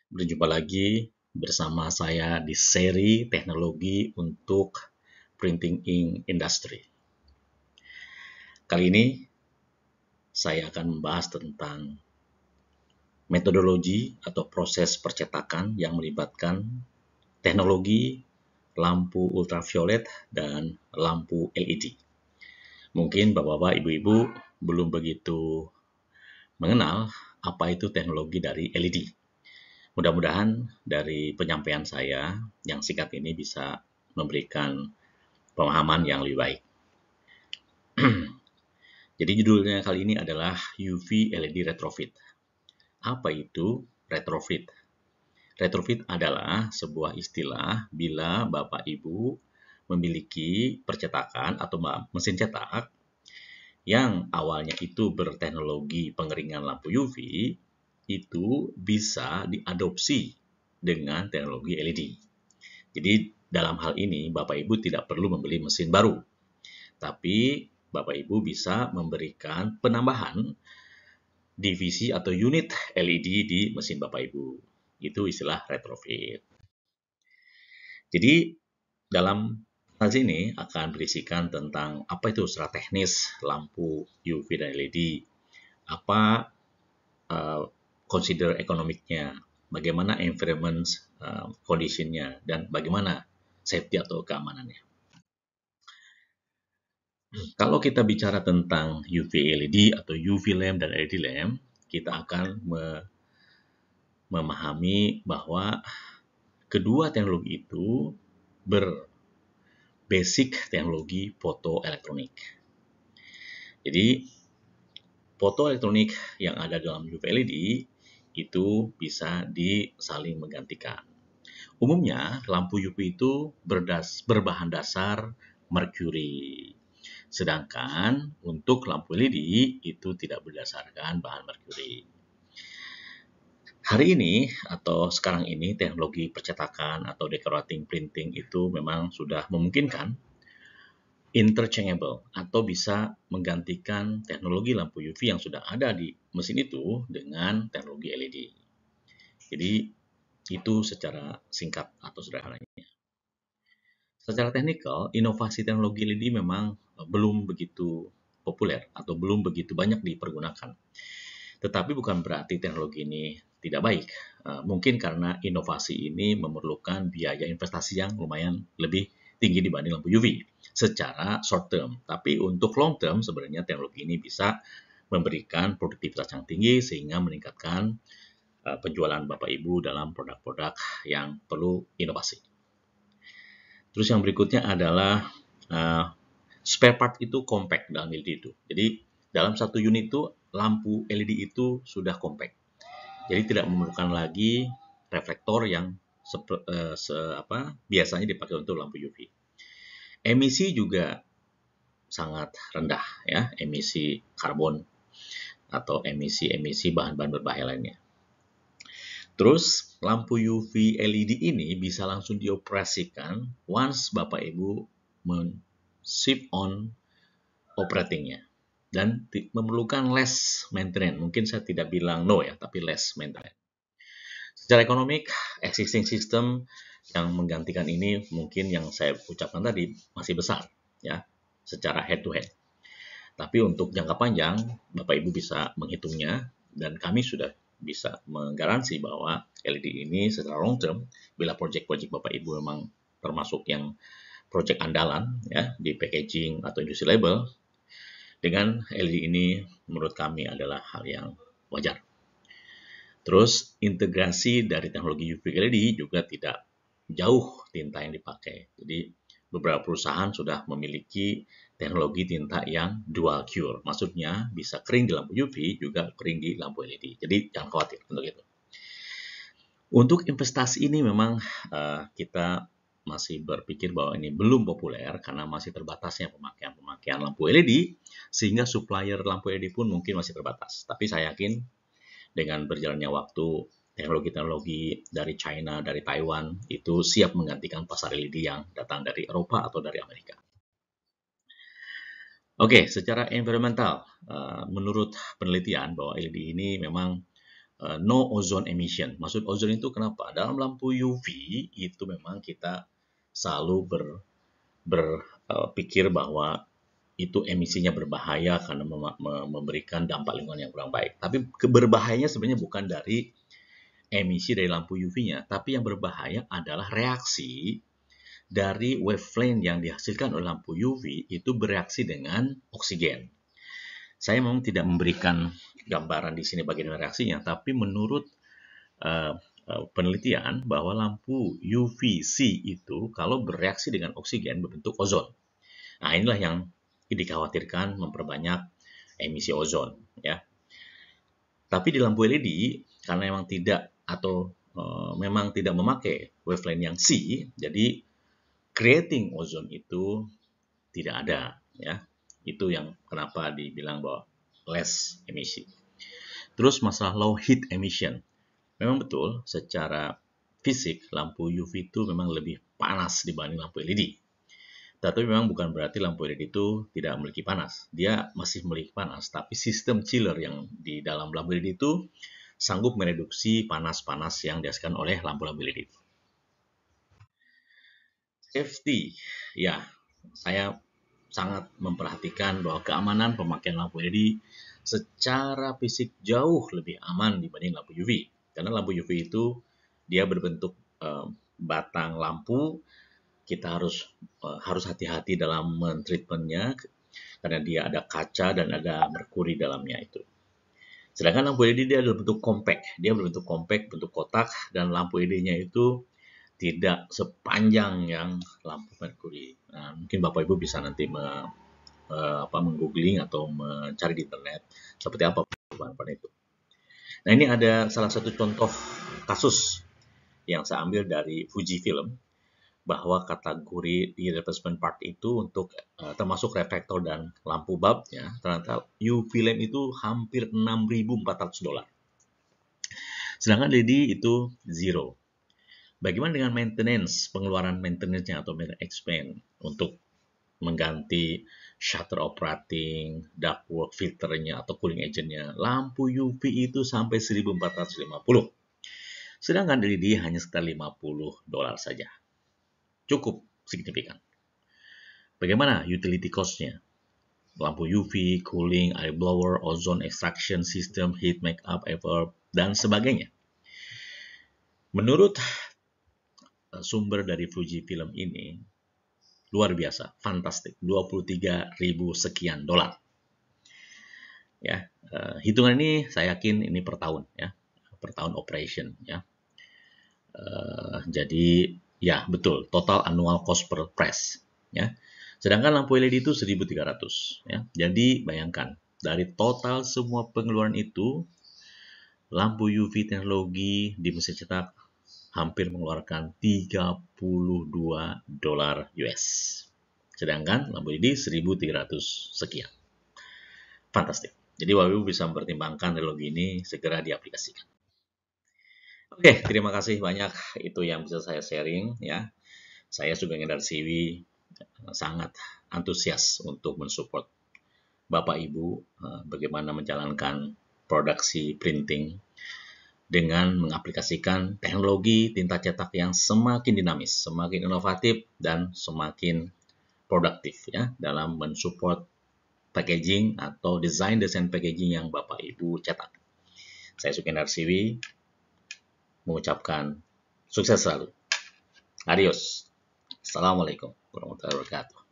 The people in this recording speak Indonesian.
Berjumpa lagi bersama saya di seri teknologi untuk printing ink industry. Kali ini saya akan membahas tentang metodologi atau proses percetakan yang melibatkan teknologi lampu ultraviolet dan lampu LED. Mungkin Bapak-bapak, Ibu-ibu belum begitu mengenal apa itu teknologi dari LED. Mudah-mudahan dari penyampaian saya yang singkat ini bisa memberikan pemahaman yang lebih baik. Jadi judulnya kali ini adalah UV LED retrofit. Apa itu retrofit? Retrofit adalah sebuah istilah bila Bapak Ibu memiliki percetakan atau mesin cetak yang awalnya itu berteknologi pengeringan lampu UV, itu bisa diadopsi dengan teknologi LED. Jadi dalam hal ini Bapak Ibu tidak perlu membeli mesin baru, tapi Bapak Ibu bisa memberikan penambahan divisi atau unit LED di mesin Bapak Ibu. Itu istilah retrofit. Jadi dalam hal ini akan berisikan tentang apa itu secara teknis lampu UV dan LED, apa consider ekonomiknya, bagaimana environment conditionnya, dan bagaimana safety atau keamanannya. Kalau kita bicara tentang UV LED atau UV lamp dan LED lamp, kita akan memahami bahwa kedua teknologi itu berbasic teknologi fotoelektronik. Jadi, fotoelektronik yang ada dalam UV LED itu bisa disaling menggantikan. Umumnya, lampu UV itu berbahan dasar merkuri. Sedangkan untuk lampu LED itu tidak berdasarkan bahan merkuri. Hari ini atau sekarang ini teknologi percetakan atau decorating printing itu memang sudah memungkinkan interchangeable atau bisa menggantikan teknologi lampu UV yang sudah ada di mesin itu dengan teknologi LED. Jadi itu secara singkat atau sederhananya. Secara teknikal, inovasi teknologi LED memang belum begitu populer atau belum begitu banyak dipergunakan. Tetapi bukan berarti teknologi ini tidak baik. Mungkin karena inovasi ini memerlukan biaya investasi yang lumayan lebih tinggi dibanding lampu UV secara short term. Tapi untuk long term sebenarnya teknologi ini bisa memberikan produktivitas yang tinggi sehingga meningkatkan penjualan Bapak Ibu dalam produk-produk yang perlu inovasi. Terus yang berikutnya adalah spare part itu compact dalam LED itu. Jadi dalam satu unit itu lampu LED itu sudah compact. Jadi tidak memerlukan lagi reflektor yang biasanya dipakai untuk lampu UV. Emisi juga sangat rendah ya, emisi karbon atau emisi bahan-bahan berbahaya lainnya. Terus lampu UV LED ini bisa langsung dioperasikan once Bapak Ibu shift on operatingnya dan memerlukan less maintenance. Mungkin saya tidak bilang no ya, tapi less maintenance. Secara ekonomik, existing system yang menggantikan ini mungkin yang saya ucapkan tadi masih besar ya, secara head to head. Tapi untuk jangka panjang, Bapak Ibu bisa menghitungnya dan kami sudah bisa menggaransi bahwa LED ini secara long term, bila project-project Bapak Ibu memang termasuk yang project andalan ya di packaging atau industri label, dengan LED ini menurut kami adalah hal yang wajar. Terus integrasi dari teknologi UV LED juga tidak jauh tinta yang dipakai. Jadi beberapa perusahaan sudah memiliki teknologi tinta yang dual cure. Maksudnya bisa kering di lampu UV juga kering di lampu LED. Jadi jangan khawatir untuk itu. Untuk investasi ini memang kita masih berpikir bahwa ini belum populer karena masih terbatasnya pemakaian lampu LED sehingga supplier lampu LED pun mungkin masih terbatas. Tapi saya yakin dengan berjalannya waktu teknologi-teknologi dari China, dari Taiwan itu siap menggantikan pasar LED yang datang dari Eropa atau dari Amerika. Oke, secara environmental, menurut penelitian bahwa LED ini memang no ozone emission. Maksud ozone itu kenapa? Dalam lampu UV itu memang kita selalu berpikir bahwa itu emisinya berbahaya karena memberikan dampak lingkungan yang kurang baik. Tapi berbahayanya sebenarnya bukan dari emisi dari lampu UV-nya, tapi yang berbahaya adalah reaksi dari wavelength yang dihasilkan oleh lampu UV itu bereaksi dengan oksigen. Saya memang tidak memberikan gambaran di sini bagaimana reaksinya, tapi menurut penelitian bahwa lampu UVC itu kalau bereaksi dengan oksigen berbentuk ozon. Nah, inilah yang dikhawatirkan memperbanyak emisi ozon, ya. Tapi di lampu LED karena memang tidak atau memang tidak memakai wavelength yang C, jadi creating ozone itu tidak ada, ya. Itu yang kenapa dibilang bahwa less emisi. Terus masalah low heat emission. Memang betul secara fisik lampu UV itu memang lebih panas dibanding lampu LED. Tapi memang bukan berarti lampu LED itu tidak memiliki panas. Dia masih memiliki panas, tapi sistem chiller yang di dalam lampu LED itu sanggup mereduksi panas-panas yang dihasilkan oleh lampu-lampu LED. Safety, ya, saya sangat memperhatikan bahwa keamanan pemakaian lampu LED secara fisik jauh lebih aman dibanding lampu UV. Karena lampu UV itu dia berbentuk batang lampu. Kita harus hati-hati dalam mentreatmentnya karena dia ada kaca dan ada merkuri dalamnya itu. Sedangkan lampu LED dia berbentuk compact, dia berbentuk compact, bentuk kotak, dan lampu LED-nya itu tidak sepanjang yang lampu merkuri. Nah, mungkin Bapak Ibu bisa nanti menggoogling atau mencari di internet seperti apa perubahan itu. Nah, ini ada salah satu contoh kasus yang saya ambil dari Fujifilm, bahwa kategori di replacement part itu untuk termasuk reflektor dan lampu bulbnya, ternyata UV lamp itu hampir $6.400. Sedangkan LED itu zero. Bagaimana dengan maintenance, pengeluaran maintenance-nya atau maintenance expense untuk mengganti shutter operating, ductwork filternya atau cooling agent-nya? Lampu UV itu sampai $1.450. Sedangkan LED hanya sekitar $50 saja. Cukup signifikan. Bagaimana utility cost-nya? Lampu UV, cooling, air blower, ozone extraction system, heat makeup, reverb, dan sebagainya. Menurut sumber dari Fujifilm ini, luar biasa, fantastik, 23.000 sekian dolar. Ya, hitungan ini saya yakin ini per tahun, ya, per tahun operation, ya. Jadi ya, betul. Total annual cost per press, ya. Sedangkan lampu LED itu 1.300, ya. Jadi bayangkan, dari total semua pengeluaran itu, lampu UV teknologi di mesin cetak hampir mengeluarkan $32 US. Sedangkan lampu LED 1.300 sekian. Fantastik. Jadi Bapak Ibu bisa mempertimbangkan teknologi ini segera diaplikasikan. Oke, terima kasih banyak. Itu yang bisa saya sharing, ya. Saya Sugeng Endar Siwi sangat antusias untuk mensupport Bapak Ibu bagaimana menjalankan produksi printing dengan mengaplikasikan teknologi tinta cetak yang semakin dinamis, semakin inovatif, dan semakin produktif, ya, dalam mensupport packaging atau desain packaging yang Bapak Ibu cetak. Saya Sugeng Endar Siwi mengucapkan sukses selalu. Adios. Assalamualaikum warahmatullahi wabarakatuh.